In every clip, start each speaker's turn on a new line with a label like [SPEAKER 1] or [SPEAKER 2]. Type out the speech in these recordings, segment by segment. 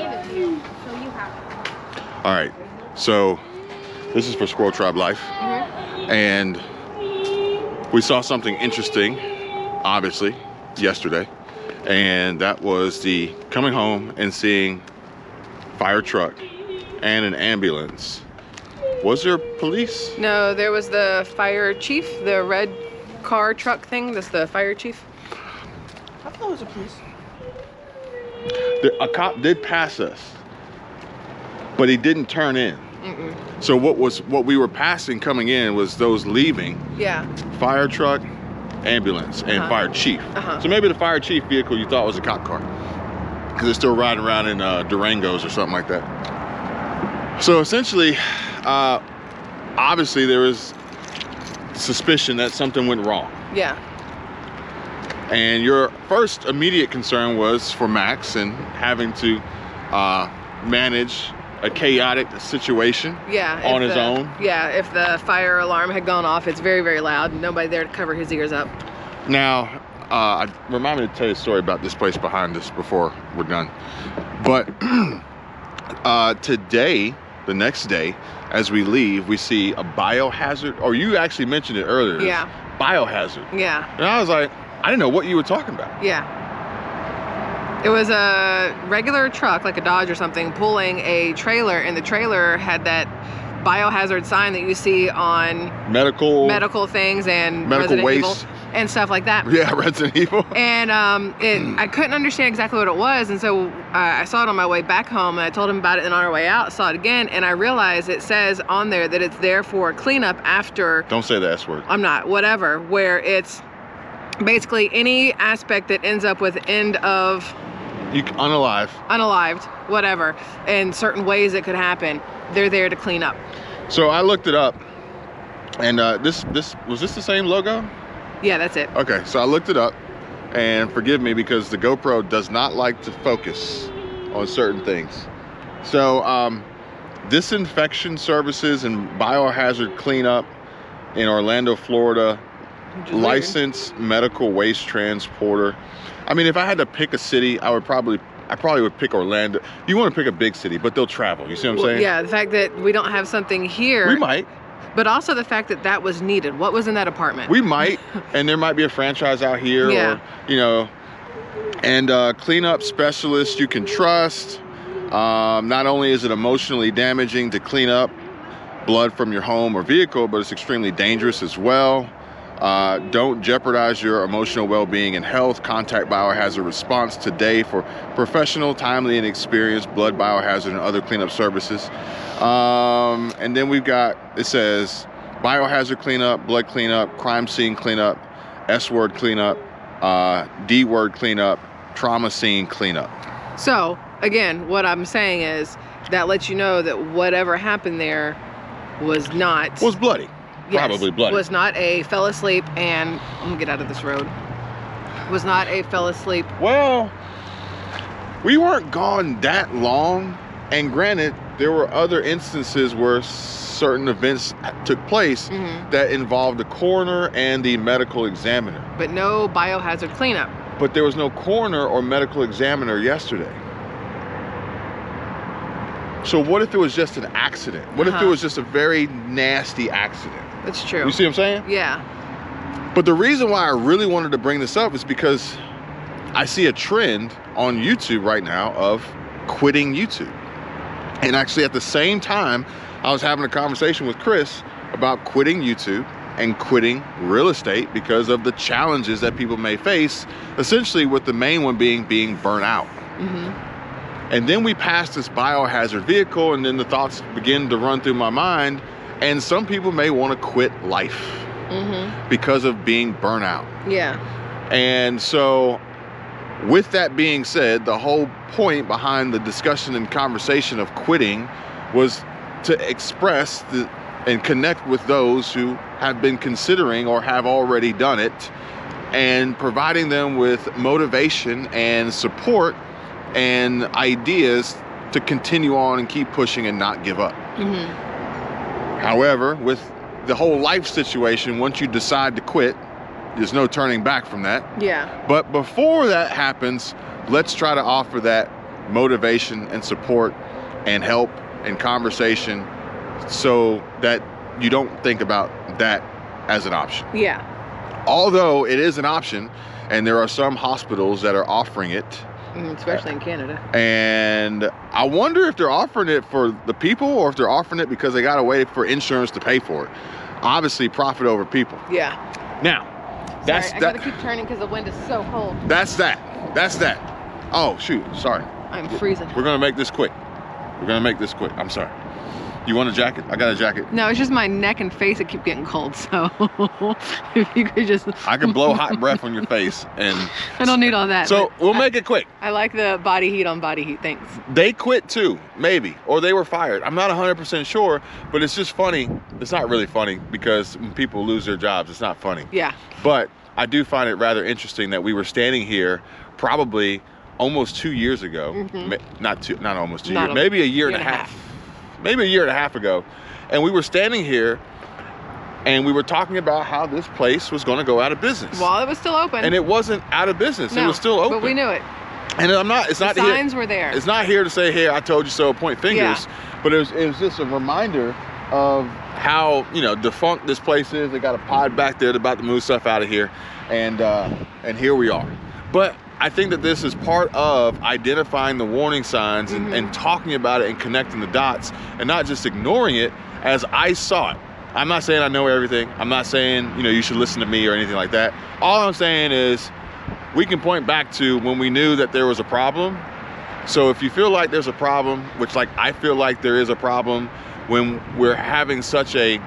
[SPEAKER 1] gave it to you, so you have it.
[SPEAKER 2] All right, so this is for Squirrel Tribe Life, and we saw something interesting, obviously, yesterday, and that was the coming home and seeing fire truck and an ambulance. Was there police?
[SPEAKER 3] No, there was the fire chief, the red car truck thing. That's the fire chief.
[SPEAKER 4] I thought it was a police.
[SPEAKER 2] A cop did pass us, but he didn't turn in. So what we were passing coming in was those leaving.
[SPEAKER 3] Yeah.
[SPEAKER 2] Fire truck, ambulance, and fire chief. So maybe the fire chief vehicle you thought was a cop car, because they're still riding around in Durangos or something like that. So essentially, obviously there was suspicion that something went wrong.
[SPEAKER 3] Yeah.
[SPEAKER 2] And your first immediate concern was for Max and having to manage a chaotic situation on his own.
[SPEAKER 3] Yeah, if the fire alarm had gone off, it's very, very loud. Nobody there to cover his ears up.
[SPEAKER 2] Now, remind me to tell you a story about this place behind us before we're done. But today, the next day, as we leave, we see a biohazard, or you actually mentioned it earlier.
[SPEAKER 3] Yeah.
[SPEAKER 2] Biohazard.
[SPEAKER 3] Yeah.
[SPEAKER 2] And I was like, I didn't know what you were talking about.
[SPEAKER 3] Yeah. It was a regular truck, like a Dodge or something, pulling a trailer, and the trailer had that biohazard sign that you see on medical things and
[SPEAKER 2] medical
[SPEAKER 3] Resident
[SPEAKER 2] waste
[SPEAKER 3] Evil and stuff like that.
[SPEAKER 2] Yeah, Resident Evil.
[SPEAKER 3] And I couldn't understand exactly what it was, and so I saw it on my way back home, and I told him about it, and on our way out, saw it again, and I realized it says on there that it's there for cleanup after.
[SPEAKER 2] Don't say the S word.
[SPEAKER 3] I'm not. Whatever. Where it's basically any aspect that ends up with end of. Unalived, whatever, and certain ways it could happen, they're there to clean up.
[SPEAKER 2] So I looked it up, and was this the same logo?
[SPEAKER 3] Yeah, that's it.
[SPEAKER 2] Okay, so I looked it up, and forgive me because the GoPro does not like to focus on certain things. So disinfection services and biohazard cleanup in Orlando, Florida, licensed medical waste transporter. I mean, if I had to pick a city, I probably would pick Orlando. You want to pick a big city, but they'll travel. You see what I'm saying?
[SPEAKER 3] Yeah, the fact that we don't have something here.
[SPEAKER 2] We might.
[SPEAKER 3] But also the fact that that was needed. What was in that apartment?
[SPEAKER 2] We might, and there might be a franchise out here, or, you know, and cleanup specialists you can trust. Not only is it emotionally damaging to clean up blood from your home or vehicle, but it's extremely dangerous as well. Don't jeopardize your emotional well-being and health. Contact Biohazard Response today for professional, timely, and experienced blood biohazard and other cleanup services. And then we've got, it says, biohazard cleanup, blood cleanup, crime scene cleanup, S-word cleanup, D-word cleanup, trauma scene cleanup.
[SPEAKER 3] So, again, what I'm saying is that lets you know that whatever happened there was
[SPEAKER 2] bloody.
[SPEAKER 3] Yes,
[SPEAKER 2] probably bloody.
[SPEAKER 3] Was not a fell asleep and I'm gonna get out of this road. Was not a fell asleep.
[SPEAKER 2] Well, we weren't gone that long, and granted, there were other instances where certain events took place that involved the coroner and the medical examiner.
[SPEAKER 3] But no biohazard cleanup.
[SPEAKER 2] But there was no coroner or medical examiner yesterday. So what if it was just an accident? What if it was just a very nasty accident?
[SPEAKER 3] That's true.
[SPEAKER 2] You see what I'm saying?
[SPEAKER 3] Yeah.
[SPEAKER 2] But the reason why I really wanted to bring this up is because I see a trend on YouTube right now of quitting YouTube. And actually at the same time, I was having a conversation with Chris about quitting YouTube and quitting real estate because of the challenges that people may face, essentially with the main one being burnt out. And then we passed this biohazard vehicle, and then the thoughts begin to run through my mind, and some people may want to quit life because of being burnt out.
[SPEAKER 3] Yeah. And
[SPEAKER 2] so with that being said, the whole point behind the discussion and conversation of quitting was to express and connect with those who have been considering or have already done it, and providing them with motivation and support and ideas to continue on and keep pushing and not give up. However, with the whole life situation, once you decide to quit, there's no turning back from that.
[SPEAKER 3] Yeah.
[SPEAKER 2] But before that happens, let's try to offer that motivation and support and help and conversation so that you don't think about that as an option.
[SPEAKER 3] Yeah.
[SPEAKER 2] Although it is an option, and there are some hospitals that are offering it.
[SPEAKER 3] Especially in Canada. And
[SPEAKER 2] I wonder if they're offering it for the people or if they're offering it because they got to wait for insurance to pay for it. Obviously, profit over people.
[SPEAKER 3] Yeah.
[SPEAKER 2] Now, that's
[SPEAKER 3] I gotta keep turning because the wind is so cold.
[SPEAKER 2] That's that. Oh, shoot, sorry.
[SPEAKER 3] I'm freezing.
[SPEAKER 2] We're gonna make this quick. I'm sorry. You want a jacket? I got a jacket.
[SPEAKER 3] No, it's just my neck and face that keep getting cold, so if you could just...
[SPEAKER 2] I can blow hot breath on your face and...
[SPEAKER 3] I don't need all that.
[SPEAKER 2] So we'll make it quick.
[SPEAKER 3] I like the body heat on body heat, thanks.
[SPEAKER 2] They quit too, maybe, or they were fired. I'm not 100% sure, but it's just funny. It's not really funny because when people lose their jobs, it's not funny.
[SPEAKER 3] Yeah.
[SPEAKER 2] But I do find it rather interesting that we were standing here probably almost 2 years ago. Not almost 2 years, maybe a year and a half. Maybe a year and a half ago, and we were standing here and we were talking about how this place was going to go out of business
[SPEAKER 3] while it was still open.
[SPEAKER 2] And it wasn't out of business. It was still open,
[SPEAKER 3] but we knew it.
[SPEAKER 2] And it's not
[SPEAKER 3] the signs were there.
[SPEAKER 2] It's not here to say, hey, I told you so, point fingers. But it was just a reminder of how, you know, defunct this place is. They got a pod back there. They're about to move stuff out of here, and here we are. But I think that this is part of identifying the warning signs and talking about it and connecting the dots and not just ignoring it as I saw it. I'm not saying I know everything. I'm not saying, you know, you should listen to me or anything like that. All I'm saying is we can point back to when we knew that there was a problem. So if you feel like there's a problem, which like I feel like there is a problem when we're having such a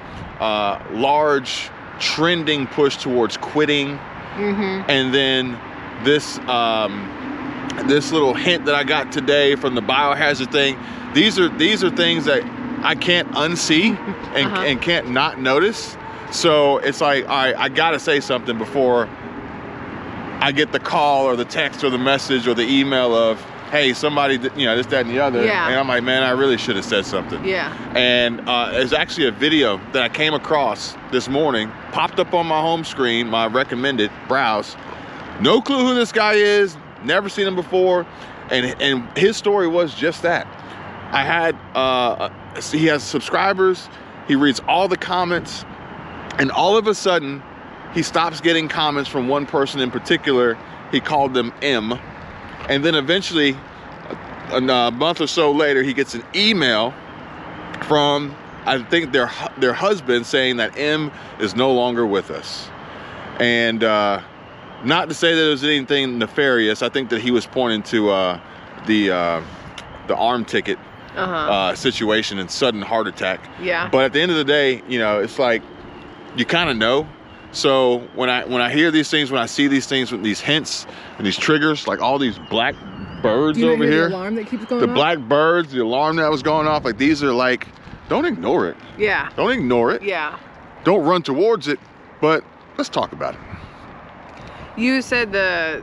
[SPEAKER 2] large trending push towards quitting, and then this little hint that I got today from the biohazard thing, these are things that I can't unsee and can't not notice. So it's like, all right, I gotta say something before I get the call or the text or the message or the email of, hey, somebody, you know, this, that, and the other. And I'm like, man, I really should have said something. And there's actually a video that I came across this morning, popped up on my home screen, my recommended browse. No clue who this guy is, never seen him before, and his story was just that. I had, he has subscribers, he reads all the comments, and all of a sudden, he stops getting comments from one person in particular. He called them M, and then eventually, a month or so later, he gets an email from, I think, their husband saying that M is no longer with us. And not to say that it was anything nefarious. I think that he was pointing to the arm ticket situation and sudden heart attack. But at the end of the day, you know, it's like you kind of know. So when I hear these things, when I see these things with these hints and these triggers, like all these black birds over here,
[SPEAKER 3] the alarm that keeps going
[SPEAKER 2] off? Black birds, the alarm that was going off, like these are like, don't ignore it. Don't ignore it. Don't run towards it, but let's talk about it.
[SPEAKER 3] You said the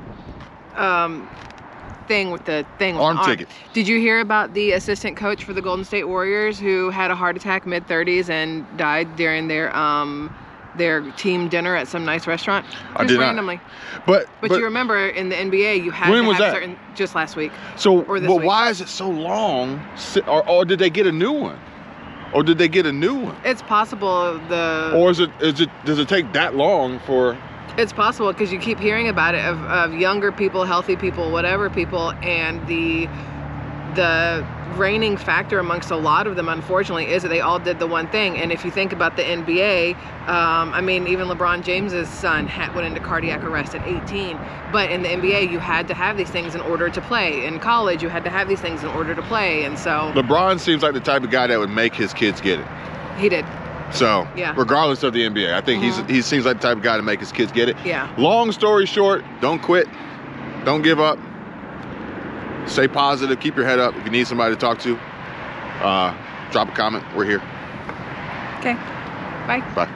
[SPEAKER 3] thing with the arm
[SPEAKER 2] ticket.
[SPEAKER 3] Did you hear about the assistant coach for the Golden State Warriors who had a heart attack mid-30s and died during their team dinner at some nice restaurant?
[SPEAKER 2] I did
[SPEAKER 3] randomly.
[SPEAKER 2] But
[SPEAKER 3] you remember in the NBA you had to have certain, just last week.
[SPEAKER 2] So why is it so long? Or did they get a new one? It's possible or does it take that long for?
[SPEAKER 3] It's possible because you keep hearing about it of younger people, healthy people, whatever people, and the reigning factor amongst a lot of them, unfortunately, is that they all did the one thing. And if you think about the NBA, I mean, even LeBron James's son went into cardiac arrest at 18. But in the NBA, you had to have these things in order to play. In college, you had to have these things in order to play. And so
[SPEAKER 2] LeBron seems like the type of guy that would make his kids get it.
[SPEAKER 3] He did.
[SPEAKER 2] So, regardless of the NBA, I think he seems like the type of guy to make his kids get it. Long story short, don't quit. Don't give up. Stay positive. Keep your head up. If you need somebody to talk to, drop a comment. We're here.
[SPEAKER 3] Okay. Bye.
[SPEAKER 2] Bye.